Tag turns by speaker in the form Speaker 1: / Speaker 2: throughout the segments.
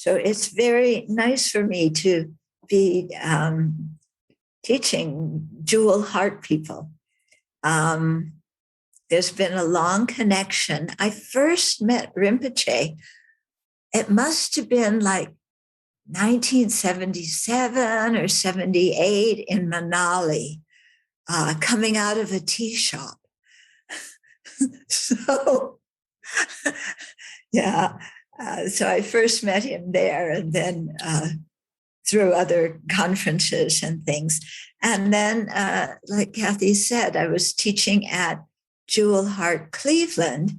Speaker 1: So it's very nice for me to be teaching jewel heart people. There's been a long connection. I first met Rinpoche, it must have been like 1977 or 78 in Manali, coming out of a tea shop. So, yeah. So I first met him there, and then through other conferences and things. And then, like Kathy said, I was teaching at Jewel Heart Cleveland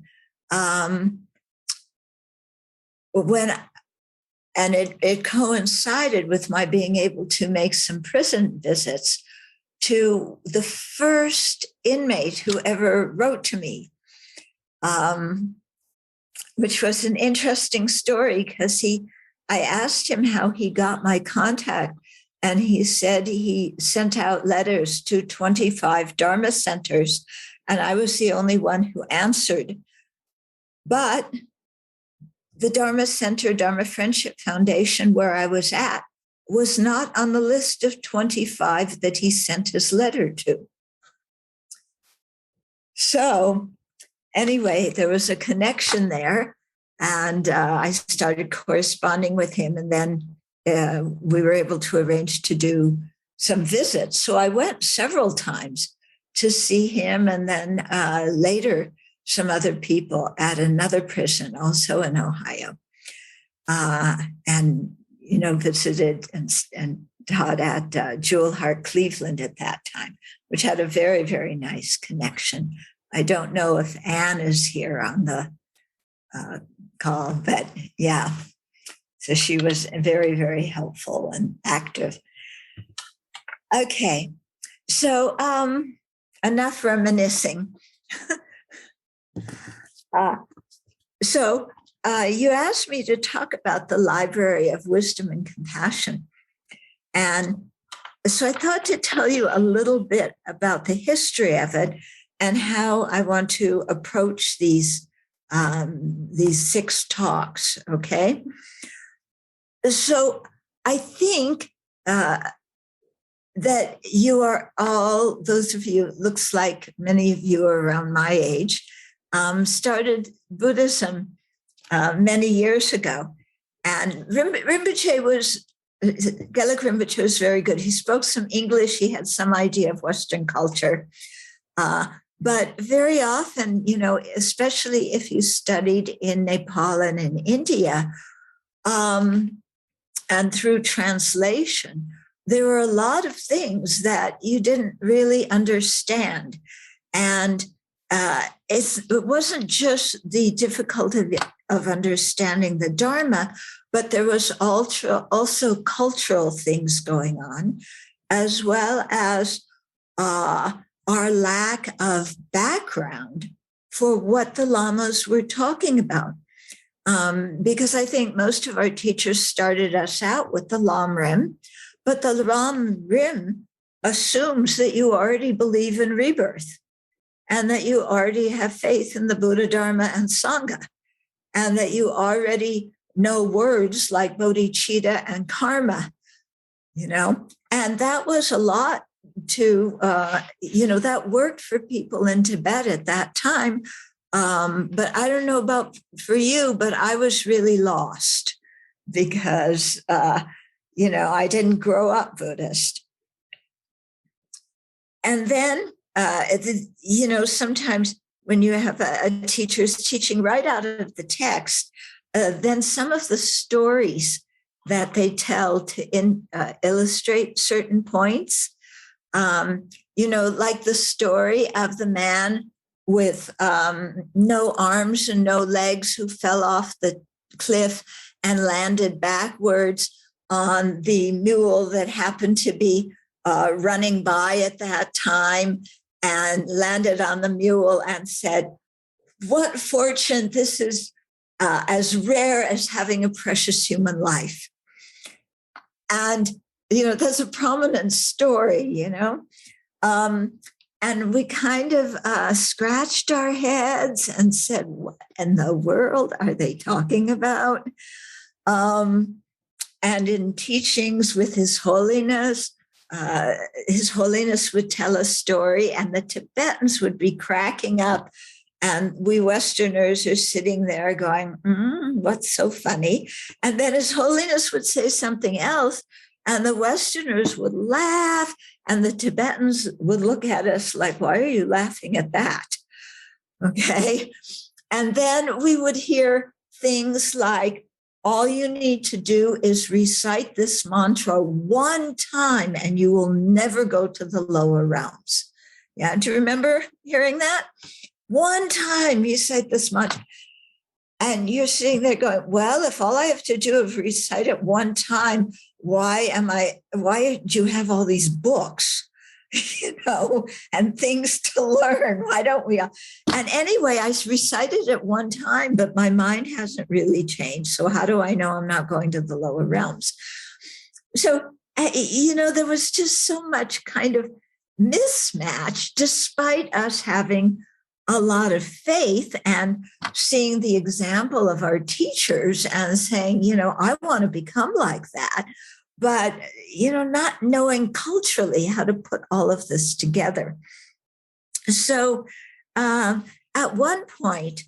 Speaker 1: it coincided with my being able to make some prison visits to the first inmate who ever wrote to me, which was an interesting story because I asked him how he got my contact, and he said he sent out letters to 25 Dharma centers, and I was the only one who answered. But the Dharma Center, Dharma Friendship Foundation, where I was at, was not on the list of 25 that he sent his letter to. So anyway, there was a connection there, and I started corresponding with him, and then we were able to arrange to do some visits. So I went several times to see him, and then later some other people at another prison, also in Ohio, and visited and taught at Jewel Heart Cleveland at that time, which had a very, very nice connection. I don't know if Anne is here on the call, but yeah. So she was very, very helpful and active. Okay, so enough reminiscing. So you asked me to talk about the Library of Wisdom and Compassion. And so I thought to tell you a little bit about the history of it and how I want to approach these 6 talks, okay? So I think that you are all, those of you, looks like many of you are around my age, started Buddhism many years ago. And Rinpoche Gelek Rinpoche was very good. He spoke some English. He had some idea of Western culture. But very often, especially if you studied in Nepal and in India, and through translation, there were a lot of things that you didn't really understand. And it wasn't just the difficulty of understanding the Dharma, but there was also cultural things going on, as well as our lack of background for what the lamas were talking about. Because I think most of our teachers started us out with the Lam Rim, but the Lam Rim assumes that you already believe in rebirth and that you already have faith in the Buddha, Dharma, and Sangha, and that you already know words like bodhicitta and karma, and that was a lot to, that worked for people in Tibet at that time. But I don't know about for you, but I was really lost because, I didn't grow up Buddhist. And then, sometimes when you have a teacher's teaching right out of the text, then some of the stories that they tell to illustrate certain points, like the story of the man with no arms and no legs who fell off the cliff and landed backwards on the mule that happened to be running by at that time, and landed on the mule and said, "What fortune, this is as rare as having a precious human life." And, that's a prominent story, and we kind of scratched our heads and said, what in the world are they talking about? And in teachings with His Holiness would tell a story, and the Tibetans would be cracking up. And we Westerners are sitting there going, what's so funny? And then His Holiness would say something else, and the Westerners would laugh, and the Tibetans would look at us like, why are you laughing at that? Okay. And then we would hear things like, all you need to do is recite this mantra one time and you will never go to the lower realms. Yeah, do you remember hearing that? One time you recite this mantra, and you're sitting there going, well, if all I have to do is recite it one time, why do you have all these books, and things to learn? Why don't we? And anyway, I recited it one time, but my mind hasn't really changed. So how do I know I'm not going to the lower realms? So, there was just so much kind of mismatch, despite us having a lot of faith and seeing the example of our teachers and saying, I want to become like that. But, not knowing culturally how to put all of this together. So at one point,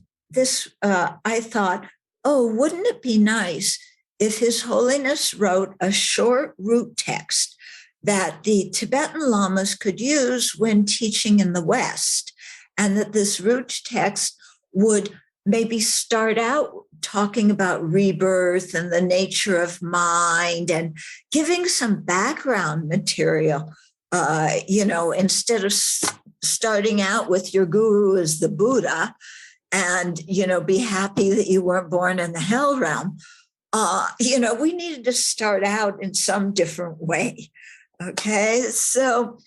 Speaker 1: I thought, wouldn't it be nice if His Holiness wrote a short root text that the Tibetan lamas could use when teaching in the West, and that this root text would maybe start out talking about rebirth and the nature of mind and giving some background material, instead of starting out with your guru as the Buddha and, be happy that you weren't born in the hell realm. We needed to start out in some different way. Okay. So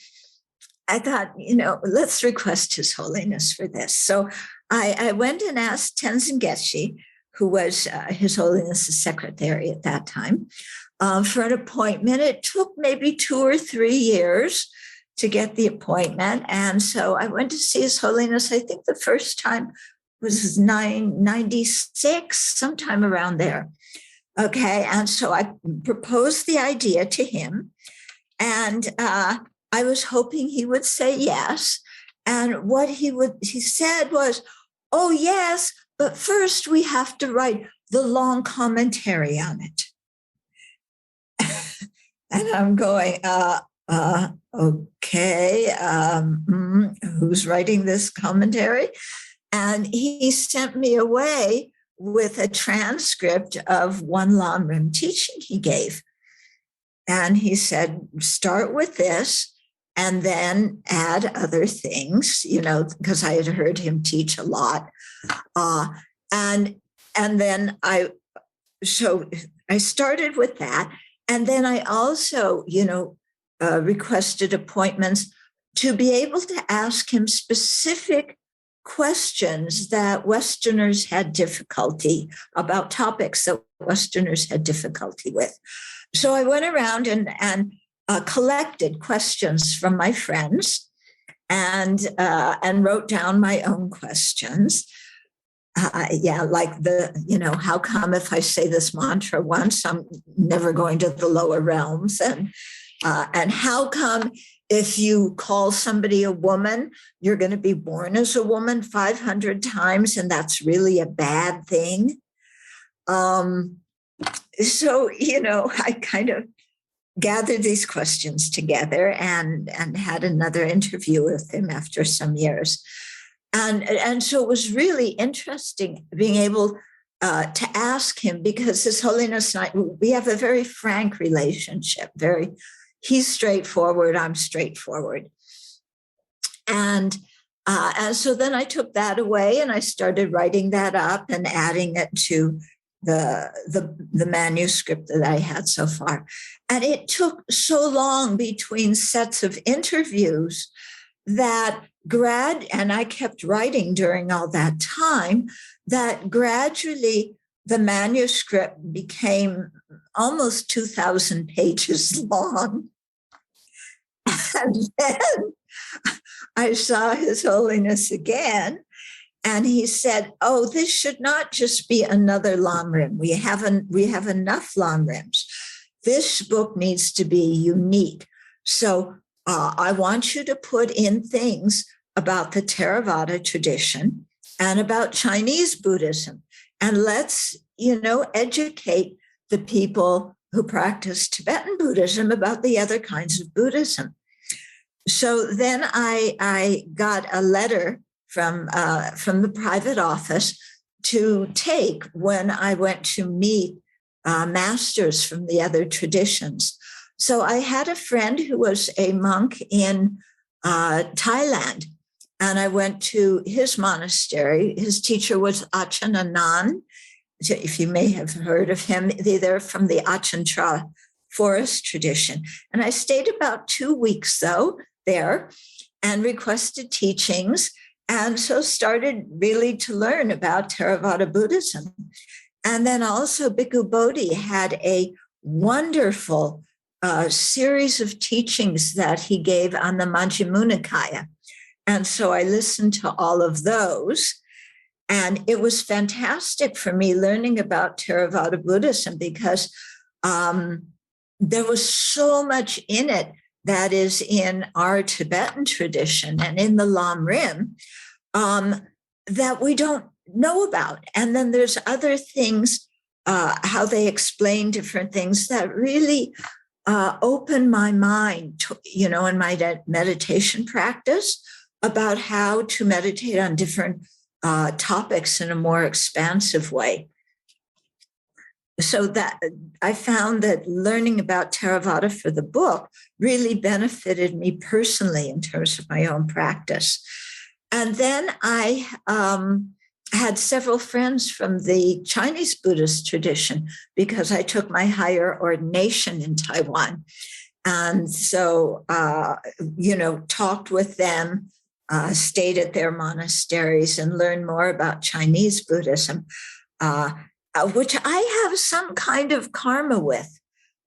Speaker 1: I thought, let's request His Holiness for this. So I went and asked Tenzin Geshe, who was His Holiness's secretary at that time, for an appointment. It took maybe 2 or 3 years to get the appointment. And so I went to see His Holiness. I think the first time was 96, sometime around there. Okay. And so I proposed the idea to him, and I was hoping he would say yes. And what he said was, oh, yes, but first we have to write the long commentary on it. And I'm going, okay, who's writing this commentary? And he sent me away with a transcript of one Lamrim teaching he gave. And he said, start with this and then add other things, because I had heard him teach a lot. And then I started with that. And then I also, requested appointments to be able to ask him specific questions that Westerners had difficulty about, topics that Westerners had difficulty with. So I went around and collected questions from my friends and wrote down my own questions. Like how come if I say this mantra once, I'm never going to the lower realms? And how come if you call somebody a woman, you're going to be born as a woman 500 times, and that's really a bad thing? So, I kind of gathered these questions together and had another interview with him after some years. And so it was really interesting being able to ask him, because His Holiness and I, we have a very frank relationship. He's straightforward, I'm straightforward. And so then I took that away and I started writing that up and adding it to the manuscript that I had so far. And it took so long between sets of interviews that and I kept writing during all that time, that gradually the manuscript became almost 2,000 pages long. And then I saw His Holiness again, And he said, oh, this should not just be another Lamrim. We have enough Lamrims. This book needs to be unique. So I want you to put in things about the Theravada tradition and about Chinese Buddhism. And let's, educate the people who practice Tibetan Buddhism about the other kinds of Buddhism. So then I got a letter from the private office to take when I went to meet masters from the other traditions. So I had a friend who was a monk in Thailand, and I went to his monastery. His teacher was Ajahn Anan, if you may have heard of him. They're from the Ajahn Chah forest tradition. And I stayed about 2 weeks, though, there and requested teachings. And so started really to learn about Theravada Buddhism. And then also Bhikkhu Bodhi had a wonderful series of teachings that he gave on the Majjhima Nikaya. And so I listened to all of those. And it was fantastic for me learning about Theravada Buddhism because there was so much in it that is in our Tibetan tradition and in the Lamrim that we don't know about. And then there's other things, how they explain different things that really open my mind, in my meditation practice about how to meditate on different topics in a more expansive way. So that I found that learning about Theravada for the book really benefited me personally in terms of my own practice. And then I had several friends from the Chinese Buddhist tradition because I took my higher ordination in Taiwan. And so, talked with them, stayed at their monasteries and learned more about Chinese Buddhism, which I have some kind of karma with.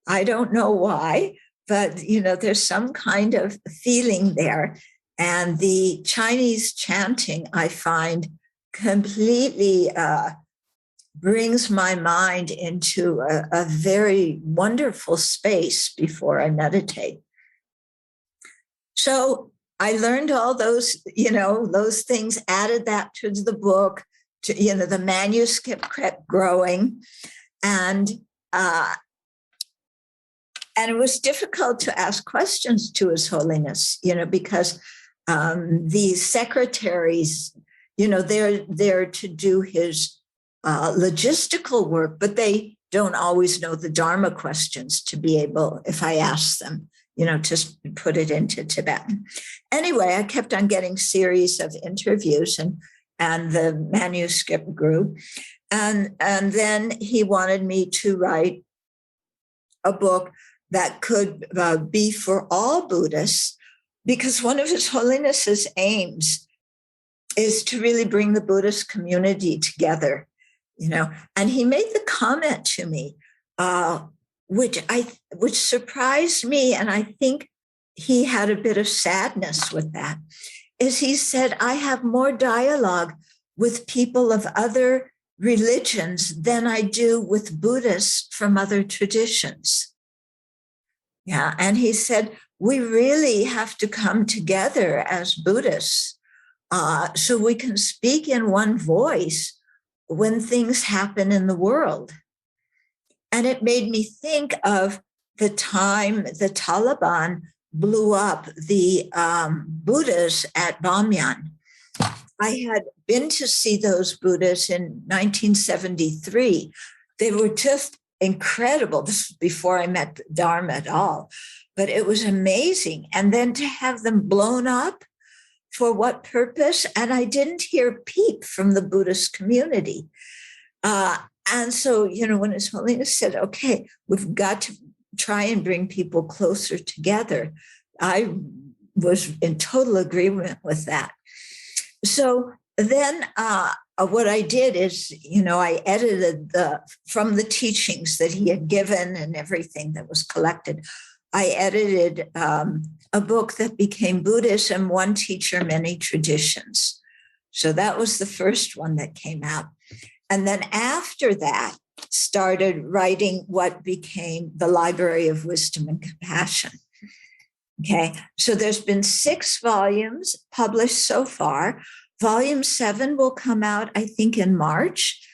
Speaker 1: I don't know why, but, there's some kind of feeling there. And the Chinese chanting, I find, completely brings my mind into a very wonderful space before I meditate. So I learned all those, those things, added that to the book. The manuscript kept growing, and it was difficult to ask questions to His Holiness, because the secretaries, they're there to do his logistical work, but they don't always know the Dharma questions to be able, if I ask them, to put it into Tibetan. Anyway, I kept on getting series of interviews and the manuscript grew. And then he wanted me to write a book that could be for all Buddhists, because one of His Holiness's aims is to really bring the Buddhist community together, And he made the comment to me, which surprised me, and I think he had a bit of sadness with that, is he said, I have more dialogue with people of other religions than I do with Buddhists from other traditions. Yeah, and he said, we really have to come together as Buddhists so we can speak in one voice when things happen in the world. And it made me think of the time the Taliban blew up the Buddhas at Bamyan. I had been to see those Buddhas in 1973. They were just incredible. This was before I met Dharma at all, but it was amazing. And then to have them blown up, for what purpose? And I didn't hear peep from the Buddhist community. And so, when His Holiness said, okay, we've got to try and bring people closer together, I was in total agreement with that. So then what I did is, I edited from the teachings that he had given and everything that was collected, I edited a book that became Buddhism, One Teacher, Many Traditions. So that was the first one that came out. And then after that, started writing what became the Library of Wisdom and Compassion. Okay, so there's been 6 volumes published so far. Volume 7 will come out, I think, in March.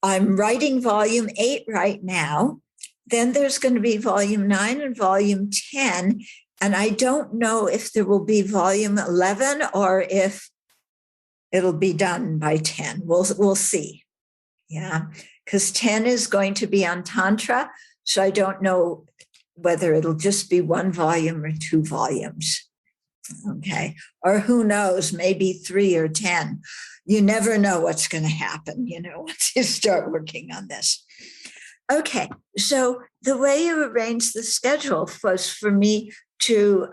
Speaker 1: I'm writing volume 8 right now. Then there's going to be volume 9 and volume 10. And I don't know if there will be volume 11 or if it'll be done by 10. We'll see. Yeah, because 10 is going to be on Tantra. So I don't know whether it'll just be 1 volume or 2 volumes. Okay. Or who knows, maybe 3 or 10. You never know what's going to happen, once you start working on this. Okay. So the way you arranged the schedule was for me to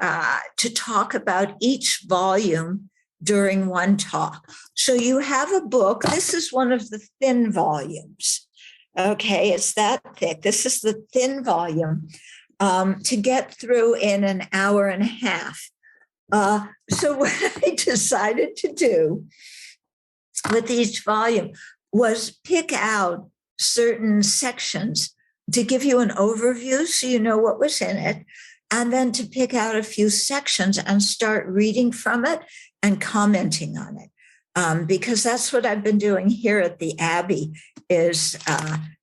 Speaker 1: talk about each volume during one talk. So you have a book. This is one of the thin volumes. Okay. It's that thick. This is the thin volume to get through in an hour and a half. So what I decided to do with each volume was pick out certain sections to give you an overview so you know what was in it, and then to pick out a few sections and start reading from it and commenting on it. Because that's what I've been doing here at the Abbey is,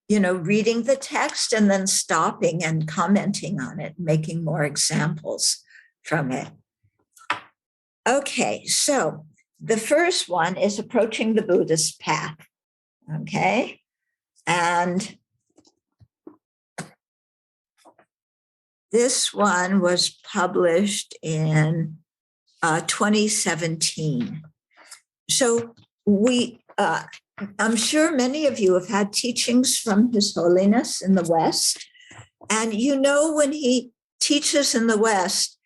Speaker 1: reading the text and then stopping and commenting on it, making more examples from it. Okay, so the first one is Approaching the Buddhist Path. Okay, and this one was published in 2017. So I'm sure many of you have had teachings from His Holiness in the West. And when he teaches in the West,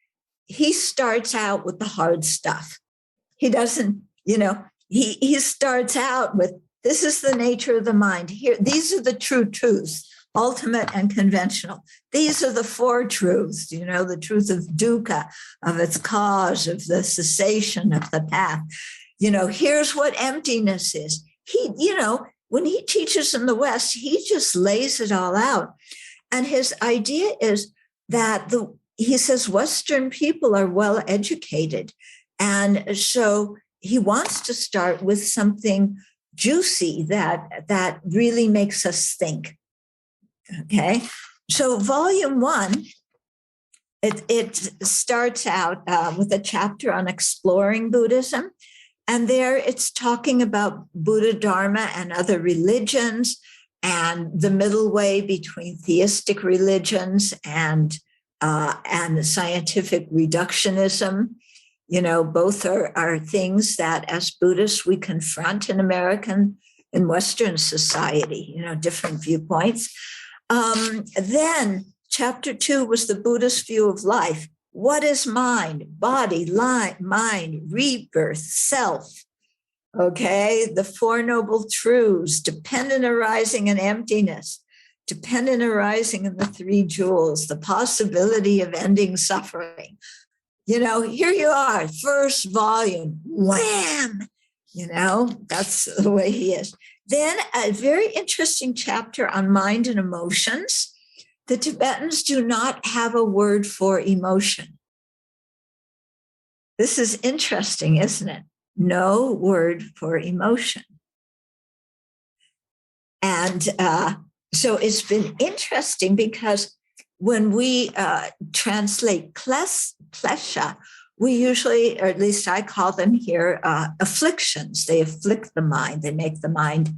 Speaker 1: he starts out with the hard stuff. He doesn't, he starts out with, this is the nature of the mind. Here, these are the true truths, ultimate and conventional. These are the 4 truths, the truth of dukkha, of its cause, of the cessation of the path. Here's what emptiness is. When he teaches in the West, he just lays it all out. And his idea is that he says Western people are well educated. And so he wants to start with something juicy that really makes us think. Okay. So volume 1, it starts out with a chapter on exploring Buddhism. And there it's talking about Buddha, Dharma, and other religions and the middle way between theistic religions and scientific reductionism. Both are things that as Buddhists we confront in Western society, different viewpoints. Then chapter 2 was the Buddhist view of life. What is mind, body, mind, rebirth, self? Okay, the 4 noble truths, dependent arising and emptiness, dependent arising in the 3 jewels, the possibility of ending suffering. Here you are, first volume, wham! That's the way he is. Then a very interesting chapter on mind and emotions. The Tibetans do not have a word for emotion. This is interesting, isn't it? No word for emotion. And so it's been interesting because when we translate klesha, we usually, or at least I call them here, afflictions. They afflict the mind. They make the mind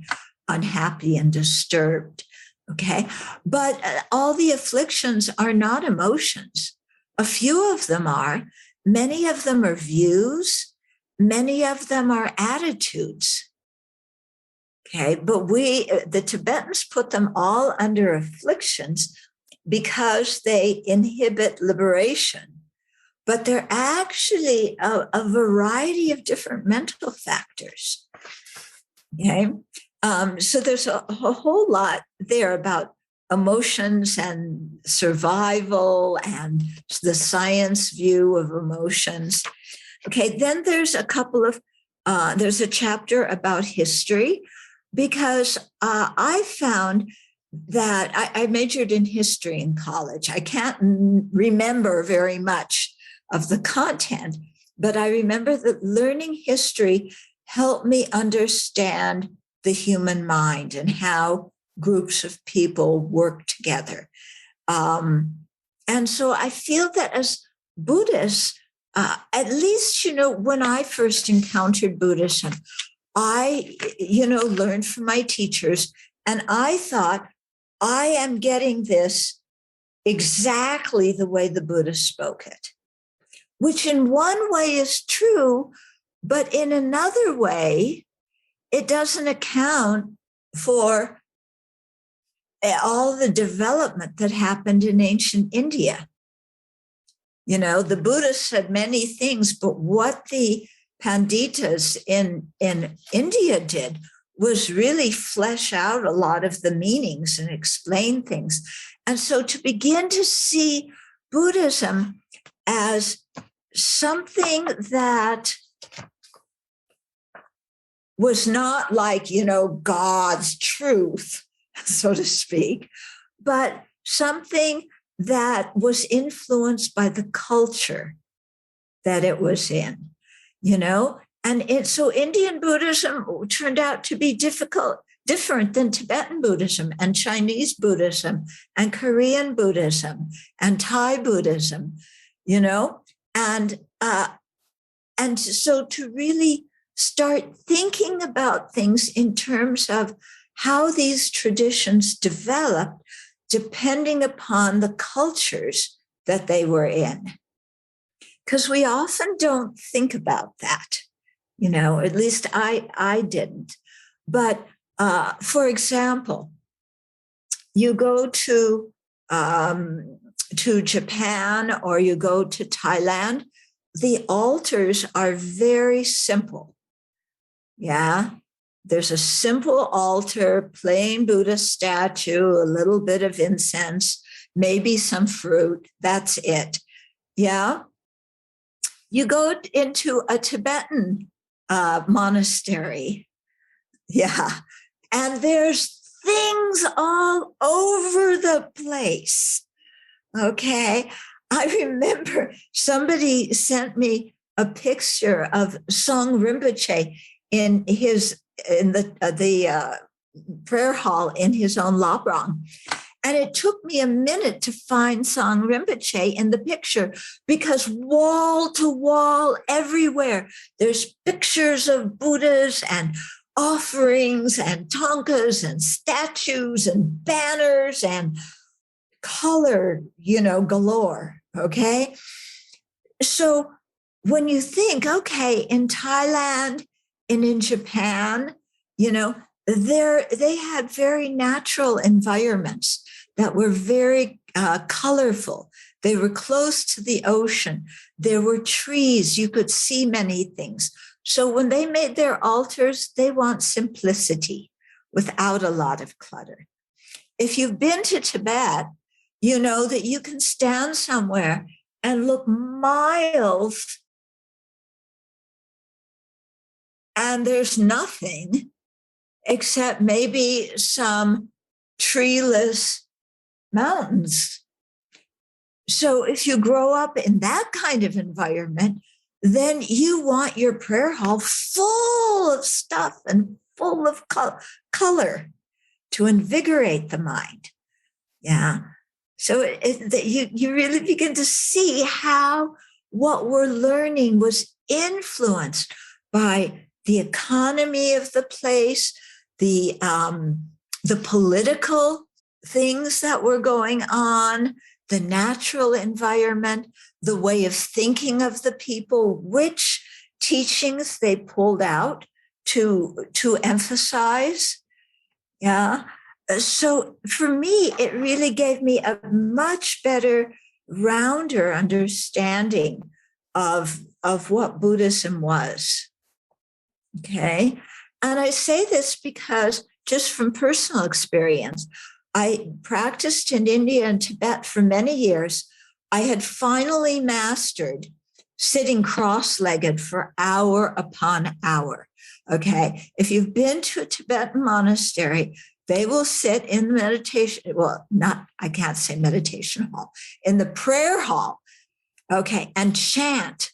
Speaker 1: unhappy and disturbed. Okay. But all the afflictions are not emotions. A few of them are. Many of them are views. Many of them are attitudes. Okay. But the Tibetans put them all under afflictions because they inhibit liberation. But they're actually a variety of different mental factors. Okay. So there's a whole lot there about emotions and survival and the science view of emotions. Okay, then there's a couple of there's a chapter about history, because I found that I majored in history in college. I can't remember very much of the content, but I remember that learning history helped me understand the human mind and how groups of people work together. And so I feel that as Buddhists, at least, when I first encountered Buddhism, I, learned from my teachers, and I thought, I am getting this exactly the way the Buddha spoke it, which in one way is true, but in another way, it doesn't account for all the development that happened in ancient India. The Buddha said many things, but what the Panditas in India did was really flesh out a lot of the meanings and explain things. And so to begin to see Buddhism as something that was not like, God's truth, so to speak, but something that was influenced by the culture that it was in, And so Indian Buddhism turned out to be different than Tibetan Buddhism and Chinese Buddhism and Korean Buddhism and Thai Buddhism, and so to really start thinking about things in terms of how these traditions developed depending upon the cultures that they were in. Because we often don't think about that, at least I didn't. But for example, you go to Japan or you go to Thailand, the altars are very simple. Yeah. There's a simple altar, plain Buddha statue, a little bit of incense, maybe some fruit. That's it. Yeah. You go into a Tibetan monastery. Yeah. And there's things all over the place. Okay. I remember somebody sent me a picture of Song Rinpoche in the prayer hall in his own Labrang. And it took me a minute to find Song Rinpoche in the picture, because wall to wall everywhere, there's pictures of Buddhas and offerings and thangkas and statues and banners and color, galore. Okay. So when you think, okay, in Thailand and in Japan, they had very natural environments that were very colorful. They were close to the ocean. There were trees. You could see many things. So when they made their altars, they want simplicity without a lot of clutter. If you've been to Tibet, you know that you can stand somewhere and look miles and there's nothing except maybe some treeless mountains. So if you grow up in that kind of environment, then you want your prayer hall full of stuff and full of color to invigorate the mind. Yeah. So you really begin to see how what we're learning was influenced by the economy of the place, the political things that were going on, the natural environment, the way of thinking of the people, which teachings they pulled out to emphasize. Yeah. So for me, it really gave me a much better rounder understanding of what Buddhism was. Okay. And I say this because just from personal experience, I practiced in India and Tibet for many years. I had finally mastered sitting cross-legged for hour upon hour. Okay. If you've been to a Tibetan monastery, they will sit in the meditation, well, not, I can't say meditation hall, in the prayer hall, okay, and chant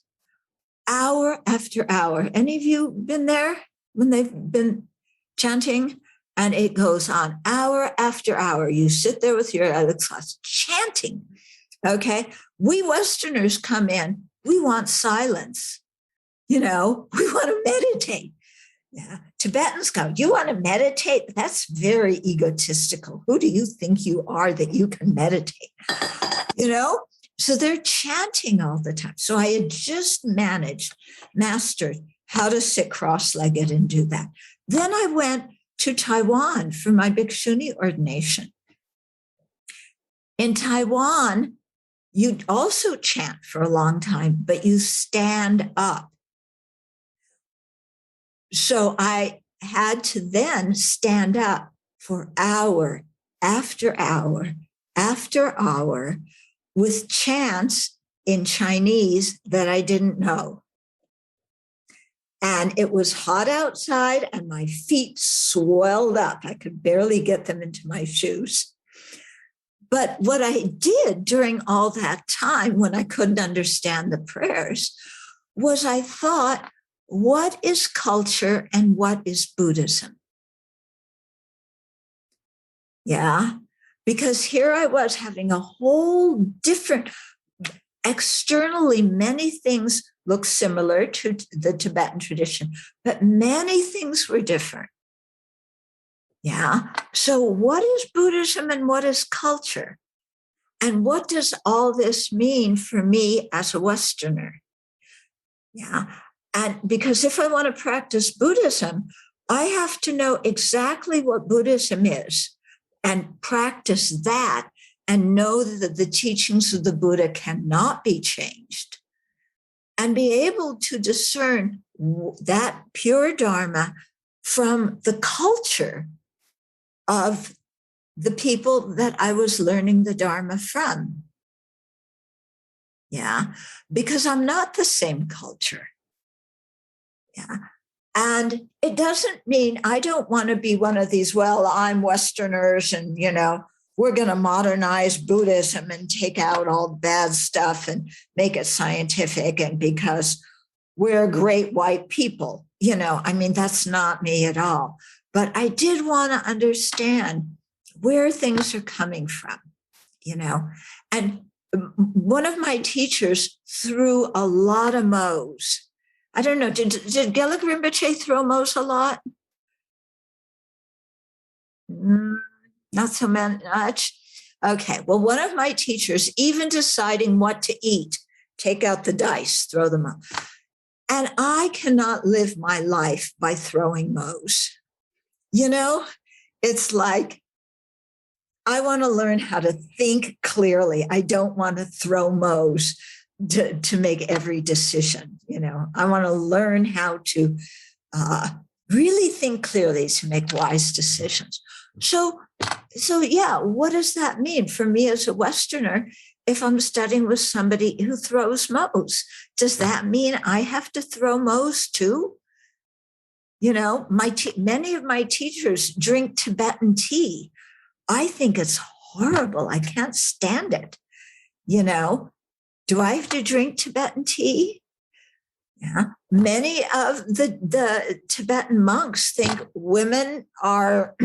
Speaker 1: hour after hour. Any of you been there when they've been chanting? And it goes on hour after hour. You sit there with your other class chanting, okay? We Westerners come in, we want silence, we want to meditate. Yeah. Tibetans go, you want to meditate? That's very egotistical. Who do you think you are that you can meditate? So they're chanting all the time. So I had just mastered how to sit cross-legged and do that. Then I went to Taiwan for my bhikshuni ordination. In Taiwan, you also chant for a long time, but you stand up. So I had to then stand up for hour after hour after hour with chants in Chinese that I didn't know. And it was hot outside and my feet swelled up. I could barely get them into my shoes. But what I did during all that time when I couldn't understand the prayers was I thought, what is culture and what is Buddhism? Yeah, because here I was having a whole different, externally, many things look similar to the Tibetan tradition, but many things were different. Yeah, so what is Buddhism and what is culture? And what does all this mean for me as a Westerner? Yeah. And because if I want to practice Buddhism, I have to know exactly what Buddhism is and practice that and know that the teachings of the Buddha cannot be changed and be able to discern that pure Dharma from the culture of the people that I was learning the Dharma from. Yeah, because I'm not the same culture. Yeah. And it doesn't mean I don't want to be one of these, well, I'm Westerners and, we're going to modernize Buddhism and take out all the bad stuff and make it scientific. And because we're great white people, that's not me at all. But I did want to understand where things are coming from, And one of my teachers threw a lot of moes. I don't know, did Gelug Rinpoche throw moes a lot? Not so much. Okay, well, one of my teachers, even deciding what to eat, take out the dice, throw them up. And I cannot live my life by throwing moes. It's like, I want to learn how to think clearly. I don't want to throw moes to make every decision. I want to learn how to really think clearly to make wise decisions. So yeah, what does that mean for me as a Westerner? If I'm studying with somebody who throws moes, does that mean I have to throw moes too? Many of my teachers drink Tibetan tea. I think it's horrible. I can't stand it. Do I have to drink Tibetan tea? Yeah. Many of the Tibetan monks think women are,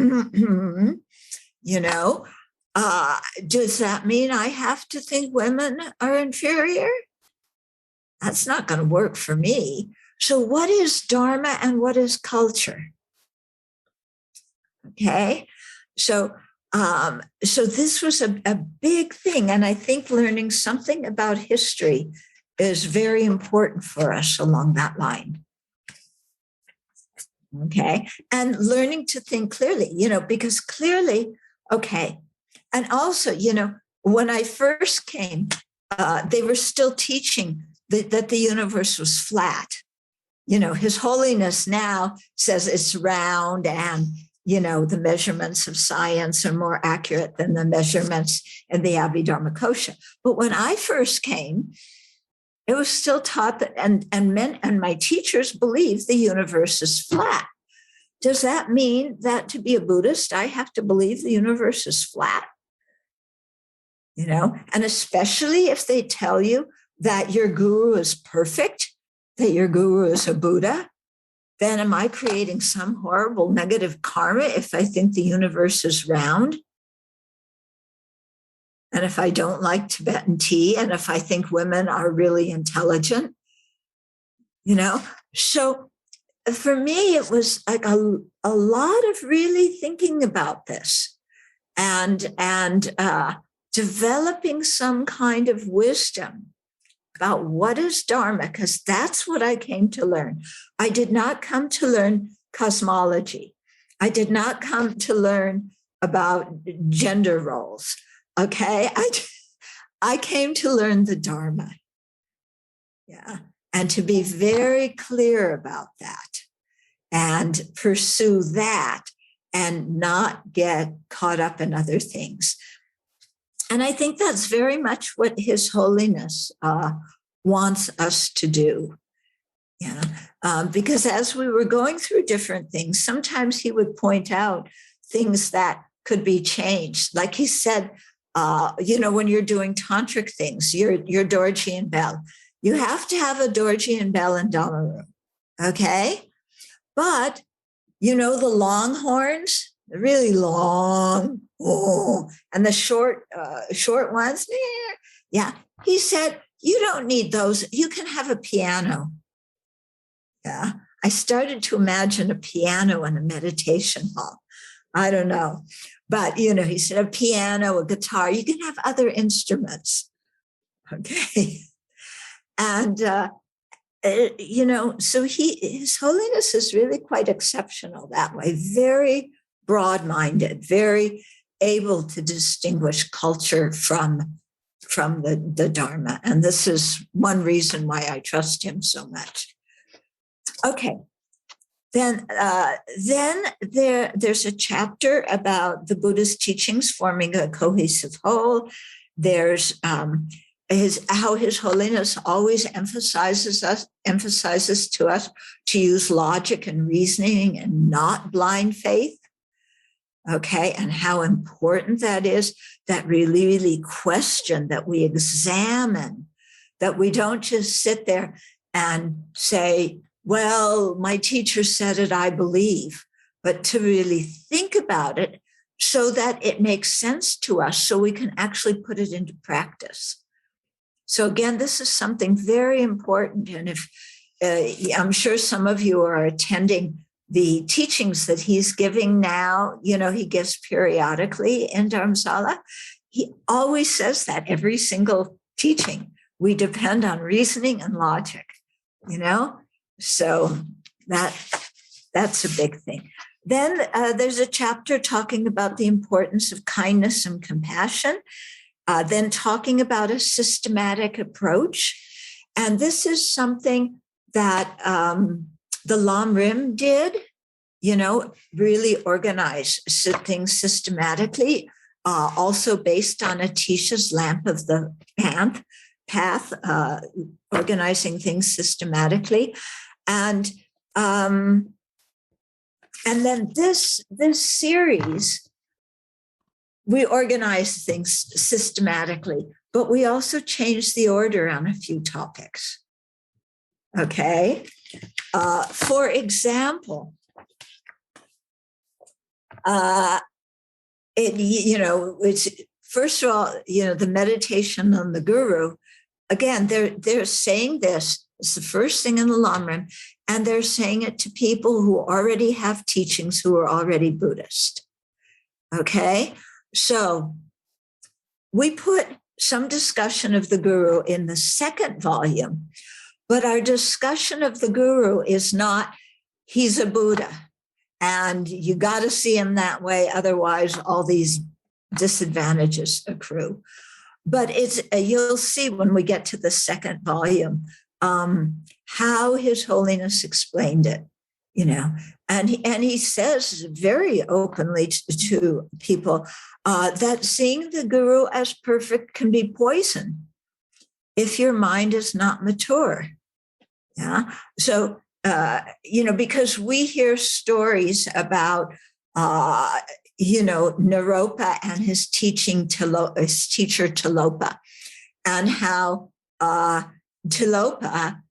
Speaker 1: does that mean I have to think women are inferior? That's not going to work for me. So what is Dharma and what is culture? Okay. So this was a big thing. And I think learning something about history is very important for us along that line. Okay. And learning to think clearly, because clearly, okay. And also, when I first came, they were still teaching that the universe was flat. His Holiness now says it's round and, the measurements of science are more accurate than the measurements in the Abbey Dharmakosha. But when I first came, It was still taught that, and my teachers believe the universe is flat. Does that mean that to be a Buddhist, I have to believe the universe is flat? And especially if they tell you that your guru is perfect, that your guru is a Buddha, then am I creating some horrible negative karma if I think the universe is round? And if I don't like Tibetan tea, and if I think women are really intelligent, So for me, it was like a lot of really thinking about this and developing some kind of wisdom about what is Dharma, because that's what I came to learn. I did not come to learn cosmology. I did not come to learn about gender roles. Okay, I came to learn the Dharma. Yeah, and to be very clear about that and pursue that and not get caught up in other things. And I think that's very much what His Holiness wants us to do. Because as we were going through different things, sometimes he would point out things that could be changed. Like he said, when you're doing tantric things, your dorji and bell, you have to have a dorji and bell in Dhamma room, okay? But, the long horns, the really long, and the short ones, yeah. He said, you don't need those. You can have a piano. Yeah. I started to imagine a piano in a meditation hall. I don't know. But, he said a piano, a guitar, you can have other instruments. Okay. And, so His Holiness is really quite exceptional that way, very broad-minded, very able to distinguish culture from the Dharma. And this is one reason why I trust him so much. Okay. Then there's a chapter about the Buddha's teachings forming a cohesive whole. There's how His Holiness always emphasizes to us to use logic and reasoning and not blind faith. Okay, and how important that is, that we really question, that we examine, that we don't just sit there and say, well, my teacher said it, I believe, but to really think about it so that it makes sense to us, so we can actually put it into practice. So again, this is something very important. And if I'm sure some of you are attending the teachings that he's giving now, he gives periodically in Dharamsala. He always says that every single teaching, we depend on reasoning and logic, So that's a big thing. Then there's a chapter talking about the importance of kindness and compassion, then talking about a systematic approach. And this is something that the Lam Rim did, really organize things systematically, also based on Atisha's Lamp of the Path, organizing things systematically. And then this series, we organize things systematically, but we also change the order on a few topics. Okay. For example, it's first of all, the meditation on the guru. Again, they're saying this. It's the first thing in the Lamrim, and they're saying it to people who already have teachings, who are already Buddhist. Okay, so we put some discussion of the guru in the second volume, but our discussion of the guru is not, he's a Buddha, and you got to see him that way, otherwise all these disadvantages accrue. But you'll see when we get to the second volume how His Holiness explained it, and he says very openly to people that seeing the guru as perfect can be poison. if your mind is not mature. Yeah. So, because we hear stories about, Naropa and his teacher Tilopa, and how Tilopa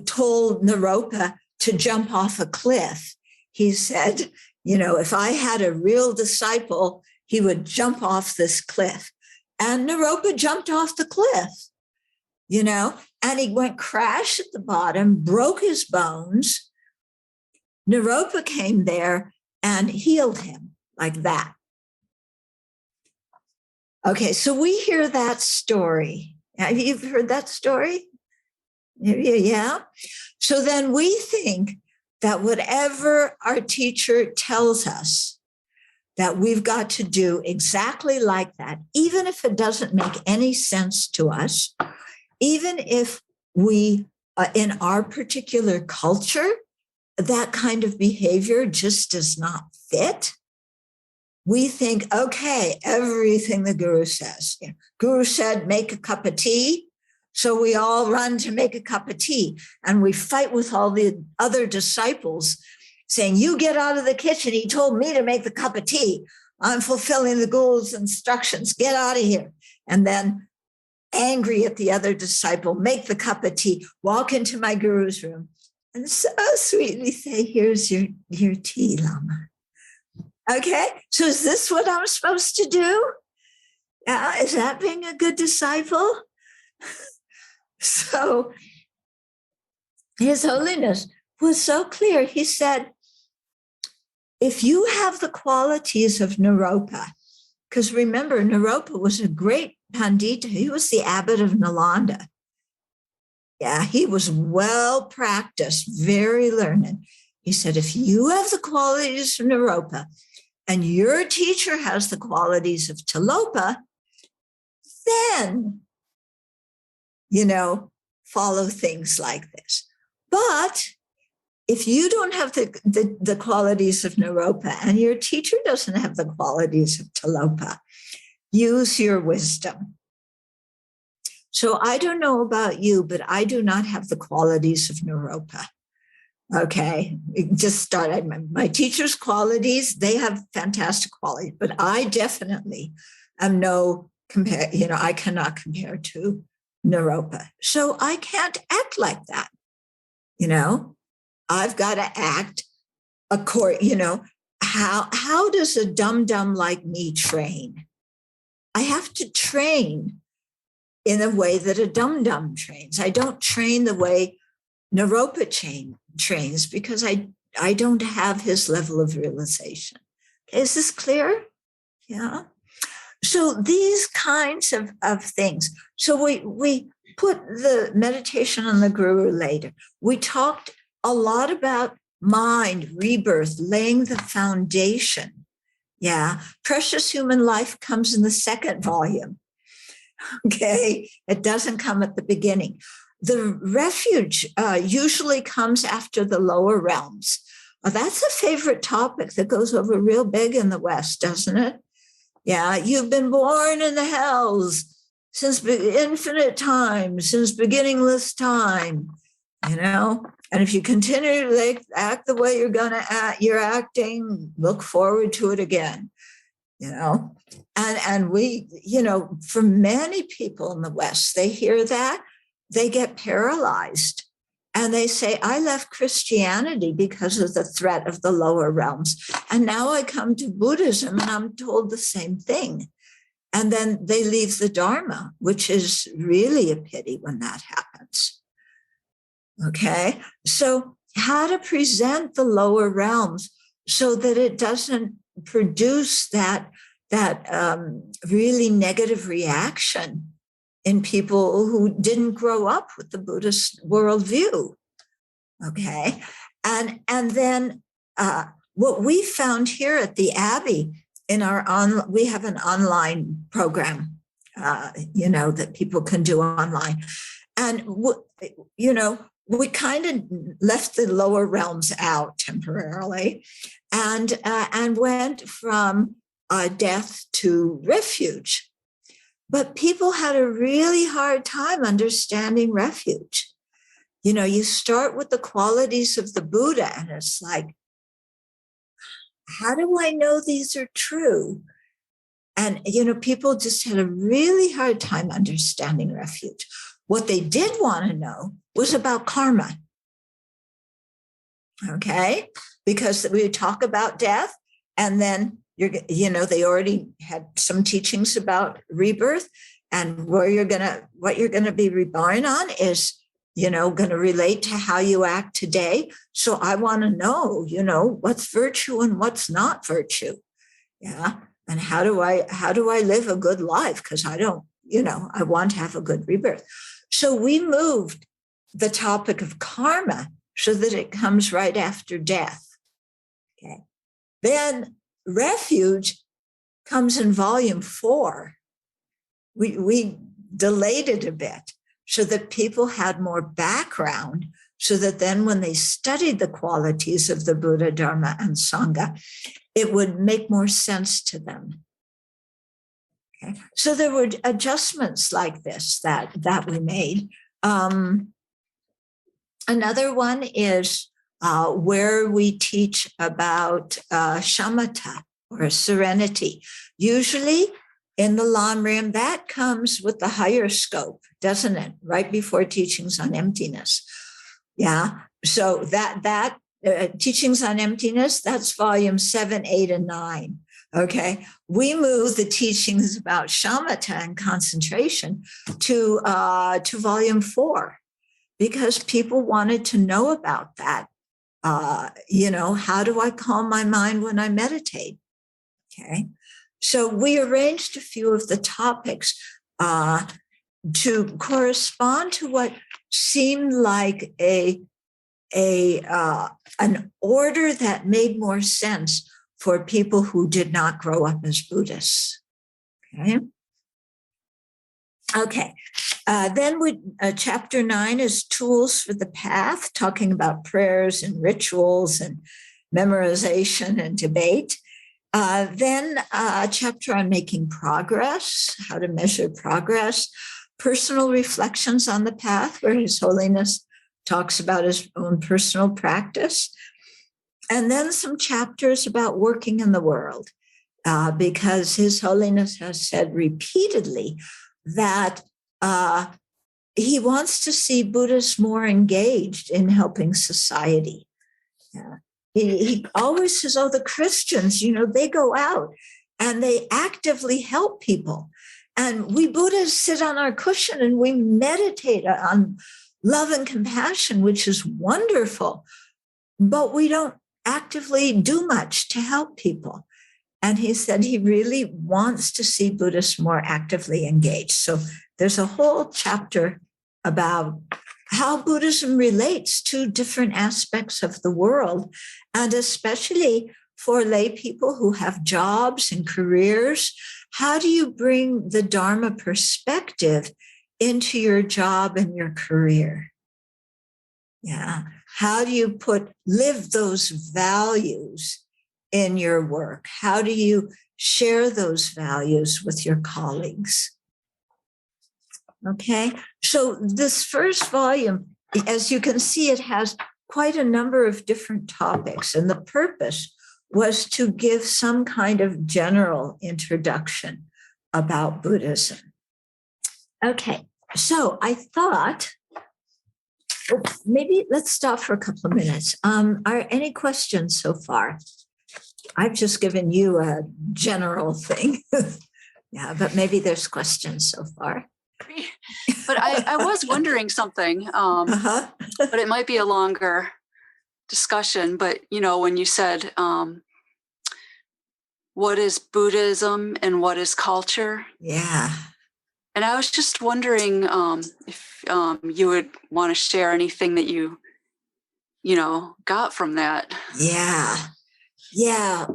Speaker 1: told Naropa to jump off a cliff. He said, if I had a real disciple, he would jump off this cliff. And Naropa jumped off the cliff, and he went crash at the bottom, broke his bones. Naropa came there and healed him like that. Okay, so we hear that story. Have you heard that story? Yeah. So then we think that whatever our teacher tells us, that we've got to do exactly like that, even if it doesn't make any sense to us, even if we, in our particular culture, that kind of behavior just does not fit. We think, okay, everything the guru says. Guru said, make a cup of tea. So we all run to make a cup of tea. And we fight with all the other disciples saying, you get out of the kitchen. He told me to make the cup of tea. I'm fulfilling the guru's instructions. Get out of here. And then angry at the other disciple, make the cup of tea, walk into my guru's room, and so sweetly say, here's your tea, Lama. Okay, so is this what I'm supposed to do? Is that being a good disciple? So His Holiness was so clear. He said, if you have the qualities of Naropa, because remember, Naropa was a great Pandita. He was the abbot of Nalanda. Yeah, he was well practiced, very learned. He said, if you have the qualities of Naropa and your teacher has the qualities of Tilopa, then, follow things like this. But if you don't have the qualities of Naropa and your teacher doesn't have the qualities of Tilopa, use your wisdom. So I don't know about you, but I do not have the qualities of Naropa. Okay, just started. My teacher's qualities, they have fantastic qualities, but I definitely am I cannot compare to Naropa. So I can't act like that. I've got to act according, how does a dum-dum like me train? I have to train in a way that a dum-dum trains. I don't train the way Naropa trains because I don't have his level of realization. Okay, is this clear? Yeah. So these kinds of things. So we put the meditation on the guru later. We talked a lot about mind, rebirth, laying the foundation. Yeah. Precious Human Life comes in the second volume. Okay. It doesn't come at the beginning. The refuge usually comes after the lower realms. That's a favorite topic that goes over real big in the West, doesn't it? Yeah. You've been born in the hells since infinite time, since beginningless time, and if you continue to act the way you're acting, look forward to it again, and we, for many people in the West, they hear that, they get paralyzed and they say, I left Christianity because of the threat of the lower realms. And now I come to Buddhism and I'm told the same thing. And then they leave the Dharma, which is really a pity when that happens. Okay, so how to present the lower realms so that it doesn't produce that really negative reaction in people who didn't grow up with the Buddhist worldview. Okay, and then what we found here at the Abbey we have an online program, that people can do online, and we kind of left the lower realms out temporarily, and went from death to refuge. But people had a really hard time understanding refuge. You start with the qualities of the Buddha, and it's like, how do I know these are true? And, people just had a really hard time understanding refuge. What they did want to know was about karma. Okay? Because we talk about death, and then they already had some teachings about rebirth, and what you're gonna be reborn on is, going to relate to how you act today. So I want to know, what's virtue and what's not virtue. Yeah. And how do I live a good life? Because I don't, I want to have a good rebirth. So we moved the topic of karma so that it comes right after death. Okay. Then refuge comes in volume 4. We delayed it a bit so that people had more background, so that then when they studied the qualities of the Buddha, Dharma, and Sangha, it would make more sense to them. Okay. So there were adjustments like this that we made. Another one is where we teach about shamatha, or serenity. Usually in the Lamrim, that comes with the higher scope, doesn't it? Right before teachings on emptiness. Yeah. So that teachings on emptiness, that's volume 7, 8, and 9. Okay. We move the teachings about shamatha and concentration to volume 4, because people wanted to know about that. How do I calm my mind when I meditate? Okay. So we arranged a few of the topics to correspond to what seemed like an order that made more sense for people who did not grow up as Buddhists. Okay. Then chapter 9 is tools for the path, talking about prayers and rituals and memorization and debate. Then a chapter on making progress, how to measure progress, personal reflections on the path, where His Holiness talks about his own personal practice. And then some chapters about working in the world, because His Holiness has said repeatedly that he wants to see Buddhists more engaged in helping society. He always says, the Christians, they go out and they actively help people. And we Buddhists sit on our cushion and we meditate on love and compassion, which is wonderful, but we don't actively do much to help people. And he said he really wants to see Buddhists more actively engaged. So there's a whole chapter about how Buddhism relates to different aspects of the world, and especially for lay people who have jobs and careers. How do you bring the Dharma perspective into your job and your career? Yeah. How do you live those values in your work? How do you share those values with your colleagues? Okay. So this first volume, as you can see, it has quite a number of different topics, and the purpose was to give some kind of general introduction about Buddhism. Okay. So I thought, maybe let's stop for a couple of minutes. Are any questions so far? I've just given you a general thing. Yeah, but maybe there's questions so far.
Speaker 2: But I was wondering something, but it might be a longer discussion. But, when you said, what is Buddhism and what is culture?
Speaker 1: Yeah.
Speaker 2: And I was just wondering if you would want to share anything that you got from that.
Speaker 1: Yeah. Yeah.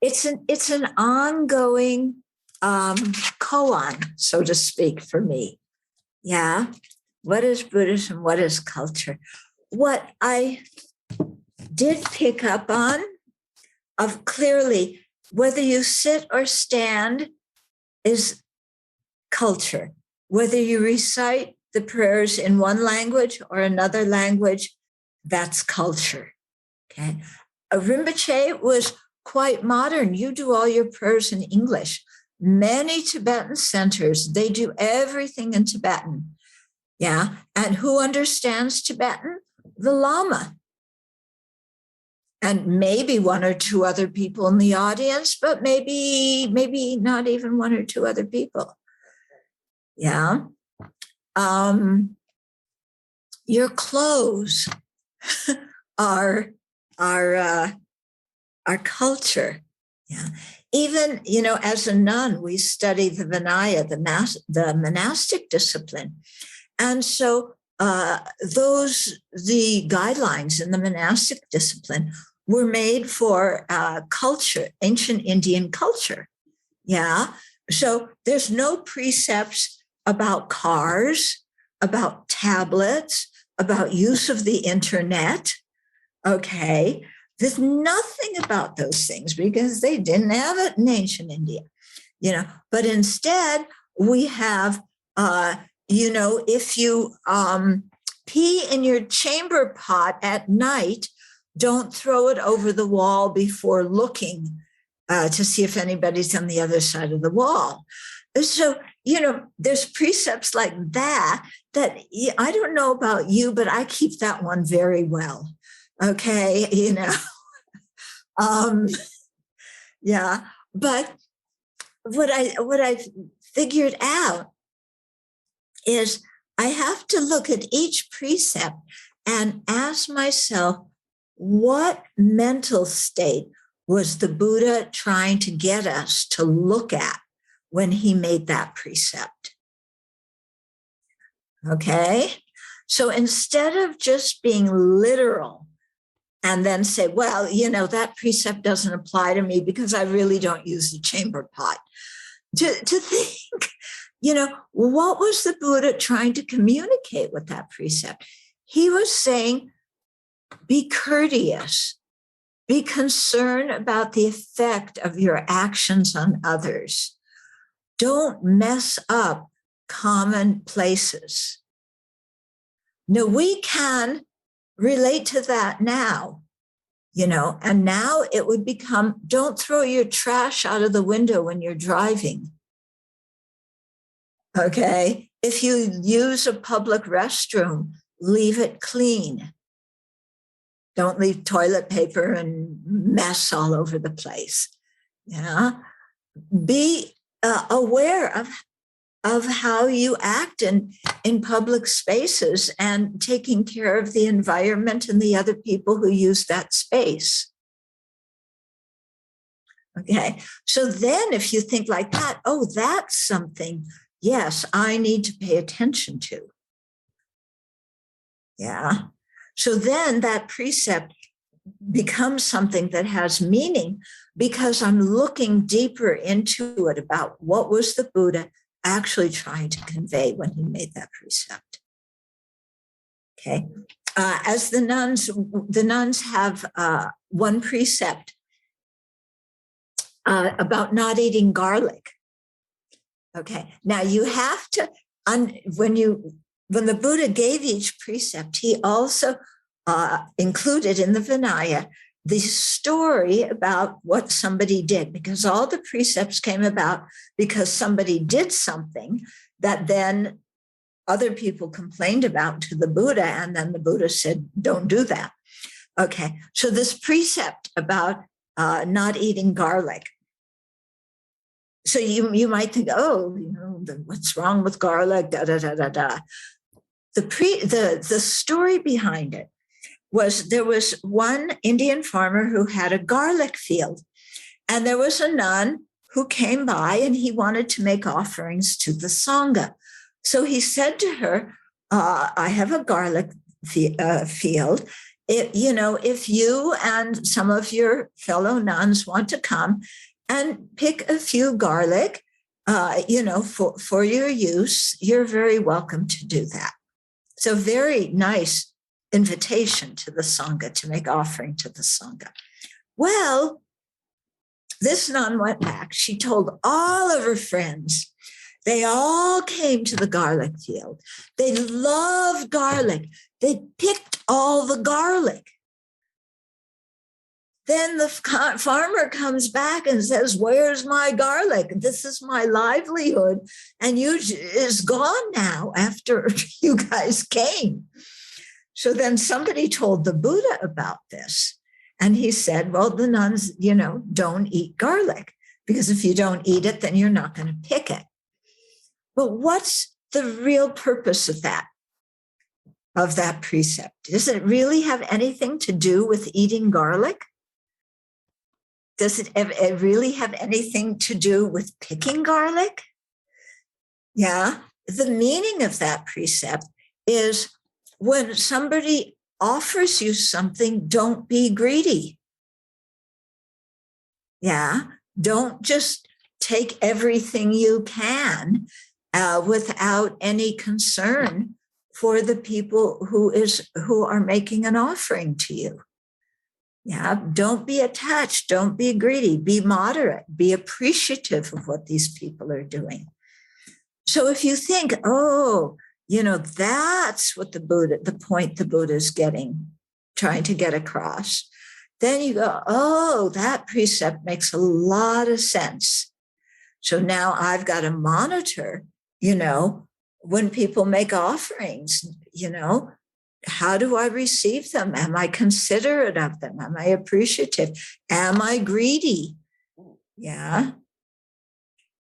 Speaker 1: It's an ongoing koan, so to speak, for me. Yeah. What is Buddhism? What is culture? What I did pick up on of clearly, whether you sit or stand is culture. Whether you recite the prayers in one language or another language, that's culture. Okay. A Rinpoche was quite modern. You do all your prayers in English. Many Tibetan centers, they do everything in Tibetan. Yeah. And who understands Tibetan? The Lama. And maybe one or two other people in the audience, but maybe not even one or two other people. Yeah. Your clothes are culture. Yeah. Even, as a nun, we study the Vinaya, the monastic discipline. And so the guidelines in the monastic discipline were made for culture, ancient Indian culture. Yeah. So there's no precepts about cars, about tablets, about use of the internet. Okay. There's nothing about those things because they didn't have it in ancient India, but instead we have, if you pee in your chamber pot at night, don't throw it over the wall before looking to see if anybody's on the other side of the wall. So, there's precepts like that I don't know about you, but I keep that one very well. Okay. Yeah. But what I figured out is I have to look at each precept and ask myself, what mental state was the Buddha trying to get us to look at when he made that precept? Okay. So instead of just being literal and then say, well, that precept doesn't apply to me because I really don't use the chamber pot, to think, what was the Buddha trying to communicate with that precept? He was saying, be courteous, be concerned about the effect of your actions on others. Don't mess up common places. Now, we can relate to that now, and now it would become, don't throw your trash out of the window when you're driving. Okay. If you use a public restroom, leave it clean. Don't leave toilet paper and mess all over the place. Yeah. Be aware of how you act in public spaces and taking care of the environment and the other people who use that space. Okay. So then if you think like that, oh, that's something, yes, I need to pay attention to. Yeah. So then that precept becomes something that has meaning because I'm looking deeper into it about what was the Buddha actually trying to convey when he made that precept. Okay. As the nuns have one precept about not eating garlic. Okay. Now you have to, when the Buddha gave each precept, he also included in the Vinaya the story about what somebody did, because all the precepts came about because somebody did something that then other people complained about to the Buddha, and then the Buddha said, don't do that. Okay, so this precept about not eating garlic. So you might think, oh, what's wrong with garlic? Da da da da da. The story behind it was there was one Indian farmer who had a garlic field, and there was a nun who came by and he wanted to make offerings to the Sangha. So he said to her, I have a garlic field. If you and some of your fellow nuns want to come and pick a few garlic, for your use, you're very welcome to do that. So very nice invitation to the Sangha to make offering to the Sangha. Well, this nun went back. She told all of her friends, They all came to the garlic field. They loved garlic. They picked all the garlic. Then the farmer comes back and says, where's my garlic? This is my livelihood. And is gone now after you guys came. So then somebody told the Buddha about this. And he said, well, the nuns, don't eat garlic, because if you don't eat it, then you're not going to pick it. But what's the real purpose of that precept? Does it really have anything to do with eating garlic? Does it really have anything to do with picking garlic? Yeah, the meaning of that precept is when somebody offers you something, don't be greedy. Yeah, don't just take everything you can without any concern for the people who are making an offering to you. Yeah, don't be attached, don't be greedy, be moderate, be appreciative of what these people are doing. So if you think, that's what the point the Buddha is trying to get across, then you go, that precept makes a lot of sense. So now I've got to monitor, when people make offerings, how do I receive them? Am I considerate of them? Am I appreciative? Am I greedy? Yeah.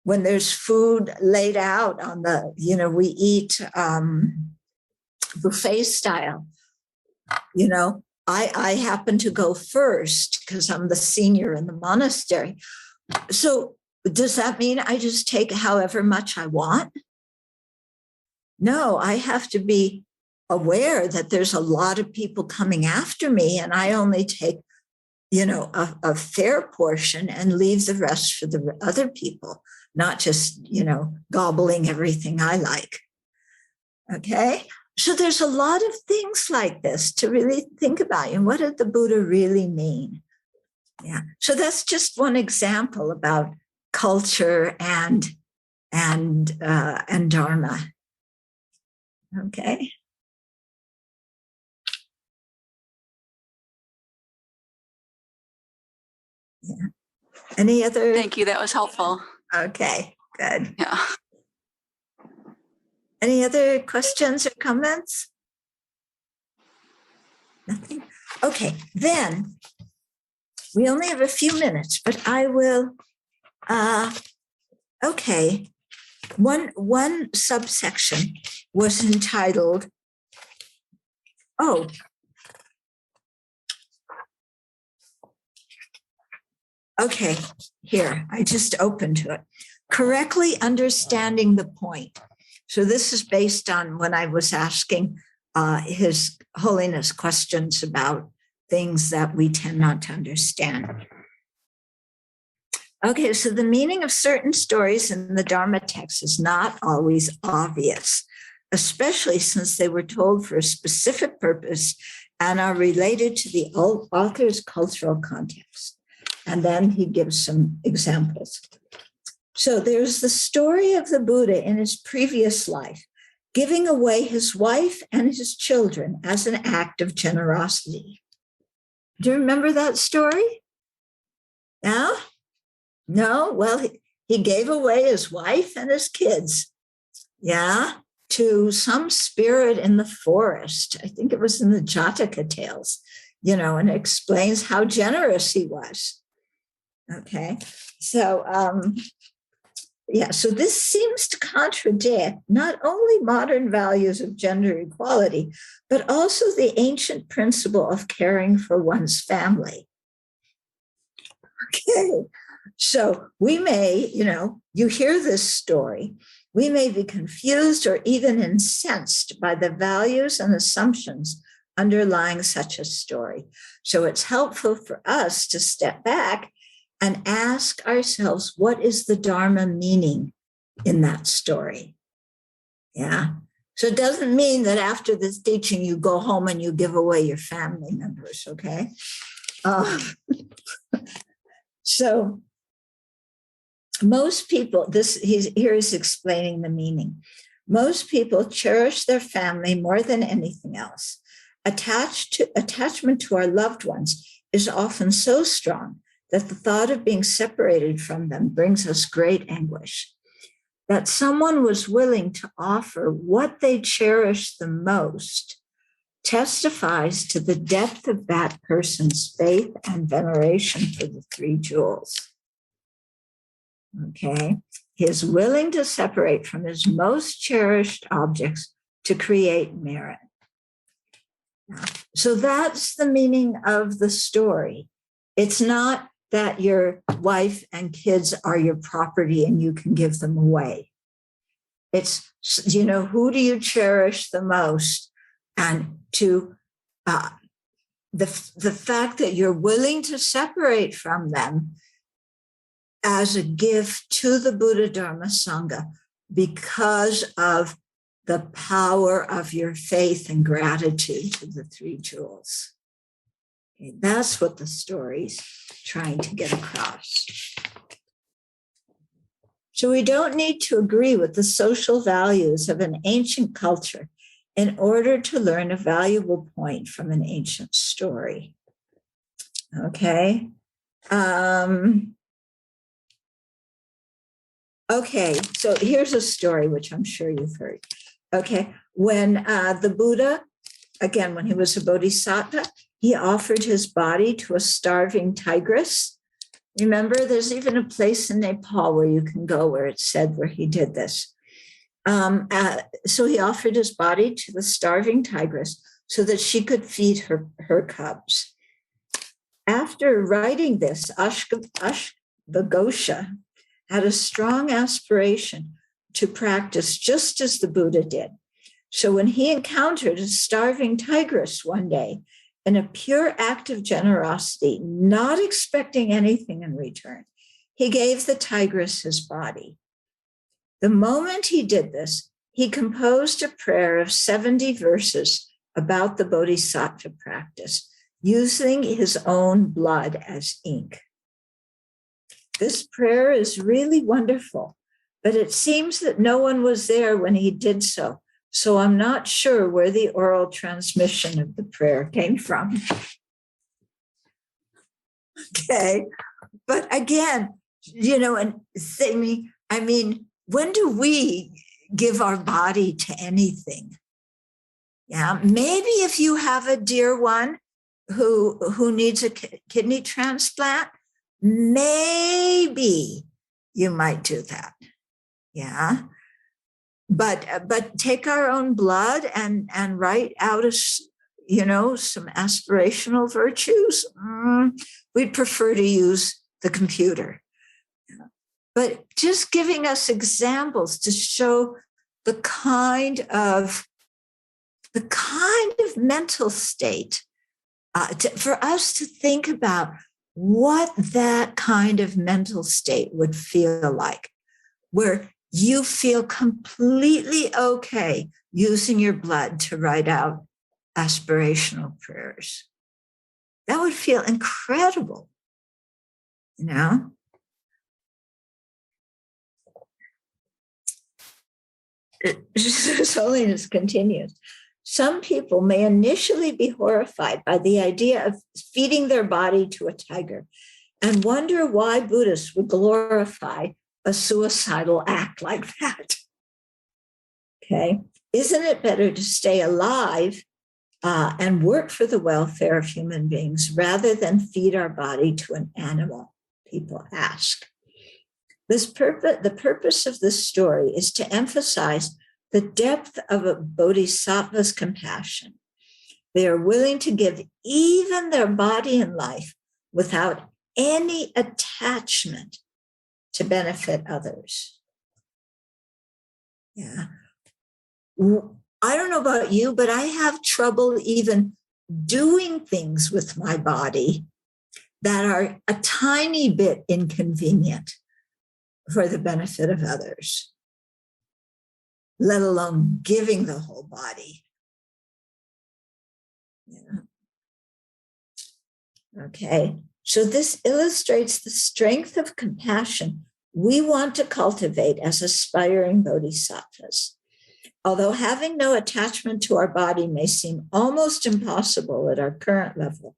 Speaker 1: When there's food laid out on we eat buffet style, I happen to go first because I'm the senior in the monastery. So does that mean I just take however much I want? No, I have to be aware that there's a lot of people coming after me, and I only take, a fair portion and leave the rest for the other people, not just, gobbling everything I like. Okay. So there's a lot of things like this to really think about. And what did the Buddha really mean? Yeah. So that's just one example about culture and Dharma. Okay. Yeah. Any other?
Speaker 2: Thank you. That was helpful.
Speaker 1: Okay, good.
Speaker 2: Yeah.
Speaker 1: Any other questions or comments? Nothing? Okay, then we only have a few minutes, but I will, okay. One subsection was entitled, okay, here, I just opened to it. Correctly understanding the point. So this is based on when I was asking His Holiness questions about things that we tend not to understand. Okay, so the meaning of certain stories in the Dharma text is not always obvious, especially since they were told for a specific purpose and are related to the author's cultural context. And then he gives some examples. So there's the story of the Buddha in his previous life, giving away his wife and his children as an act of generosity. Do you remember that story? Yeah? No? Well, he gave away his wife and his kids, to some spirit in the forest. I think it was in the Jataka tales, and it explains how generous he was. Okay. So, so this seems to contradict not only modern values of gender equality, but also the ancient principle of caring for one's family. Okay. So we may, you hear this story, we may be confused or even incensed by the values and assumptions underlying such a story. So it's helpful for us to step back and ask ourselves, what is the Dharma meaning in that story? Yeah. So it doesn't mean that after this teaching, you go home and you give away your family members, okay? So most people, here he's explaining the meaning. Most people cherish their family more than anything else. Attachment to our loved ones is often so strong that the thought of being separated from them brings us great anguish. That someone was willing to offer what they cherish the most testifies to the depth of that person's faith and veneration for the three jewels. Okay, he is willing to separate from his most cherished objects to create merit. So that's the meaning of the story. It's not that your wife and kids are your property and you can give them away. It's, who do you cherish the most? And to the fact that you're willing to separate from them as a gift to the Buddha Dharma Sangha because of the power of your faith and gratitude to the three jewels. Okay, that's what the story's trying to get across. So we don't need to agree with the social values of an ancient culture in order to learn a valuable point from an ancient story. Okay. Okay, so here's a story which I'm sure you've heard. Okay, when the Buddha, again, when he was a bodhisattva, he offered his body to a starving tigress. Remember, there's even a place in Nepal where you can go where it's said where he did this. So he offered his body to the starving tigress so that she could feed her cubs. After writing this, Ashvaghosha had a strong aspiration to practice just as the Buddha did. So when he encountered a starving tigress one day, in a pure act of generosity, not expecting anything in return, he gave the tigress his body. The moment he did this, he composed a prayer of 70 verses about the bodhisattva practice, using his own blood as ink. This prayer is really wonderful, but it seems that no one was there when he did so. So I'm not sure where the oral transmission of the prayer came from. Okay. But again, and thinking, when do we give our body to anything? Yeah, maybe if you have a dear one who needs a kidney transplant, maybe you might do that. Yeah. But take our own blood and write out some aspirational virtues. We'd prefer to use the computer. But just giving us examples to show the kind of mental state for us to think about what that kind of mental state would feel like, where you feel completely okay using your blood to write out aspirational prayers. That would feel incredible, His Holiness continues. Some people may initially be horrified by the idea of feeding their body to a tiger and wonder why Buddhists would glorify a suicidal act like that. Okay. Isn't it better to stay alive and work for the welfare of human beings rather than feed our body to an animal? People ask. The purpose of this story is to emphasize the depth of a bodhisattva's compassion. They are willing to give even their body and life without any attachment to benefit others. Yeah. I don't know about you, but I have trouble even doing things with my body that are a tiny bit inconvenient for the benefit of others, let alone giving the whole body. Yeah. Okay, so this illustrates the strength of compassion we want to cultivate as aspiring bodhisattvas. Although having no attachment to our body may seem almost impossible at our current level,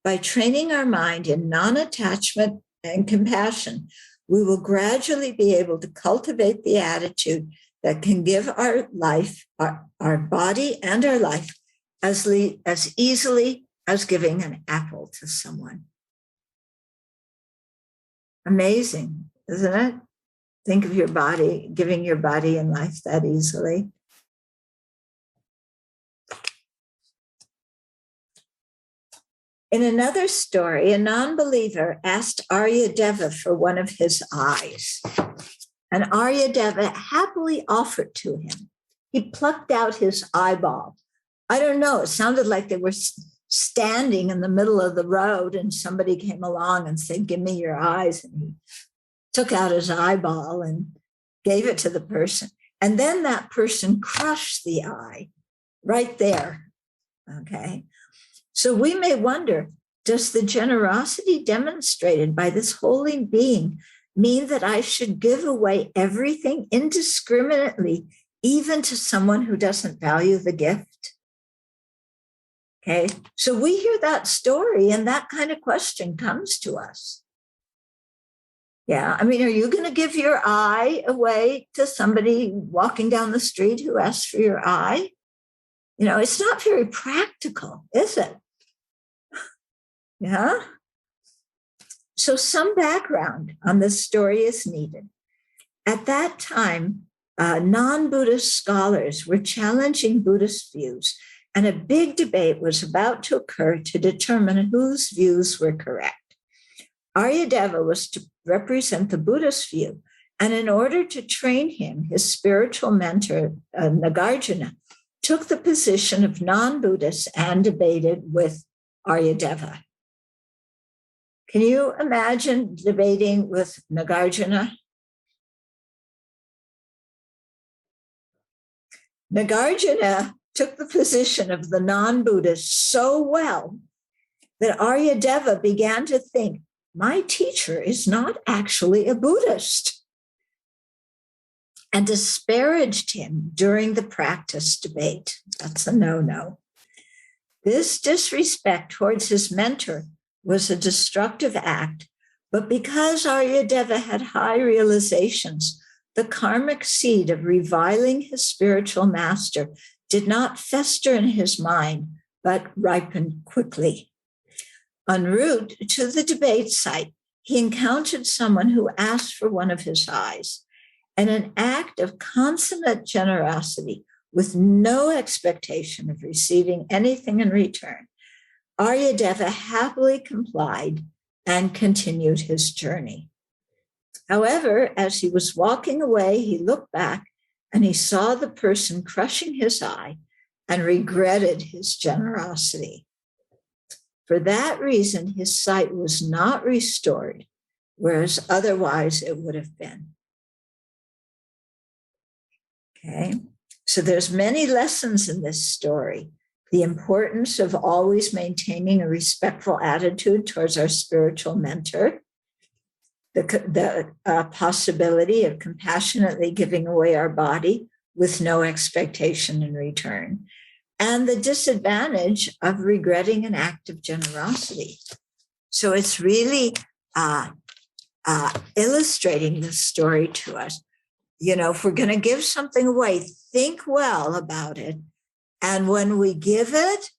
Speaker 1: by training our mind in non-attachment and compassion, we will gradually be able to cultivate the attitude that can give our life, our body and our life as easily as giving an apple to someone. Amazing, isn't it? Think of your body, giving your body and life that easily. In another story, a non-believer asked Aryadeva for one of his eyes, and Aryadeva happily offered to him. He plucked out his eyeball. I don't know, it sounded like they were standing in the middle of the road and somebody came along and said, "Give me your eyes." And he took out his eyeball and gave it to the person. And then that person crushed the eye right there, okay? So we may wonder, does the generosity demonstrated by this holy being mean that I should give away everything indiscriminately, even to someone who doesn't value the gift? Okay, so we hear that story and that kind of question comes to us. Yeah, I mean, are you going to give your eye away to somebody walking down the street who asks for your eye? You know, it's not very practical, is it? Yeah. So some background on this story is needed. At that time, non-Buddhist scholars were challenging Buddhist views, and a big debate was about to occur to determine whose views were correct. Aryadeva was to represent the Buddhist view, and in order to train him, his spiritual mentor, Nagarjuna, took the position of non-Buddhist and debated with Aryadeva. Can you imagine debating with Nagarjuna? Nagarjuna took the position of the non-Buddhist so well that Aryadeva began to think, my teacher is not actually a Buddhist, and disparaged him during the practice debate. That's a no-no. This disrespect towards his mentor was a destructive act, but because Aryadeva had high realizations, the karmic seed of reviling his spiritual master did not fester in his mind, but ripened quickly. En route to the debate site, he encountered someone who asked for one of his eyes. In an act of consummate generosity, with no expectation of receiving anything in return, Aryadeva happily complied and continued his journey. However, as he was walking away, he looked back and he saw the person crushing his eye and regretted his generosity. For that reason, his sight was not restored, whereas otherwise it would have been. Okay, so there's many lessons in this story. The importance of always maintaining a respectful attitude towards our spiritual mentor, the possibility of compassionately giving away our body with no expectation in return, and the disadvantage of regretting an act of generosity. So it's really illustrating this story to us. You know, if we're going to give something away, think well about it. And when we give it,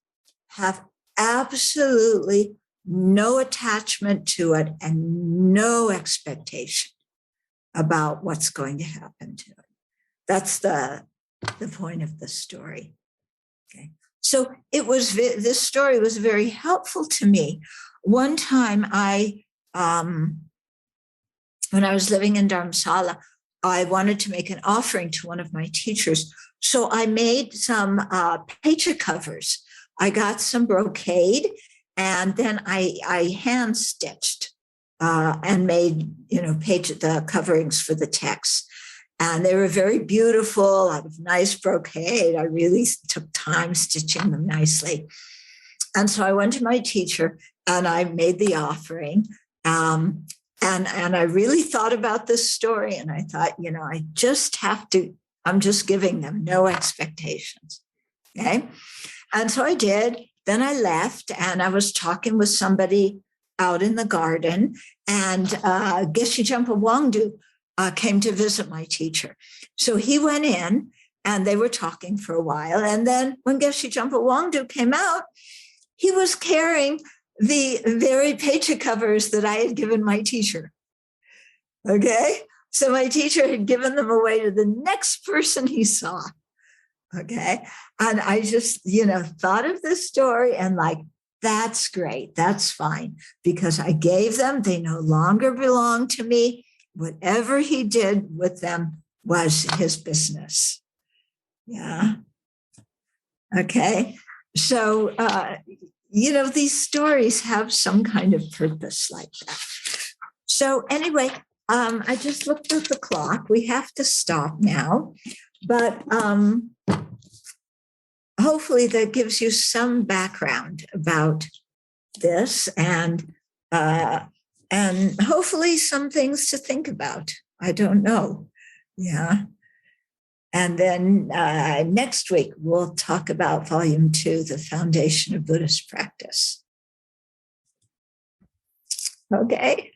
Speaker 1: have absolutely no attachment to it and no expectation about what's going to happen to it. That's the point of the story. Okay. So this story was very helpful to me. One time when I was living in Dharamsala, I wanted to make an offering to one of my teachers. So I made some pager covers. I got some brocade, and then I hand stitched and made, the coverings for the text. And they were very beautiful, out of nice brocade. I really took time stitching them nicely. And so I went to my teacher and I made the offering. And I really thought about this story, and I thought, I just have to, I'm just giving them no expectations. Okay. And so I did. Then I left, and I was talking with somebody out in the garden, and Geshe Jumpa Wangdu came to visit my teacher. So he went in, and they were talking for a while. And then when Geshe Jumpa Wangdu came out, he was carrying the very picture covers that I had given my teacher. Okay. So my teacher had given them away to the next person he saw. Okay. And I just, thought of this story and like, that's great. That's fine. Because I gave them, they no longer belong to me. Whatever he did with them was his business. Yeah. Okay. So, these stories have some kind of purpose like that. So anyway, I just looked at the clock. We have to stop now, but hopefully that gives you some background about this, and hopefully some things to think about. I don't know. Yeah. And then next week, we'll talk about Volume 2, The Foundation of Buddhist Practice. Okay.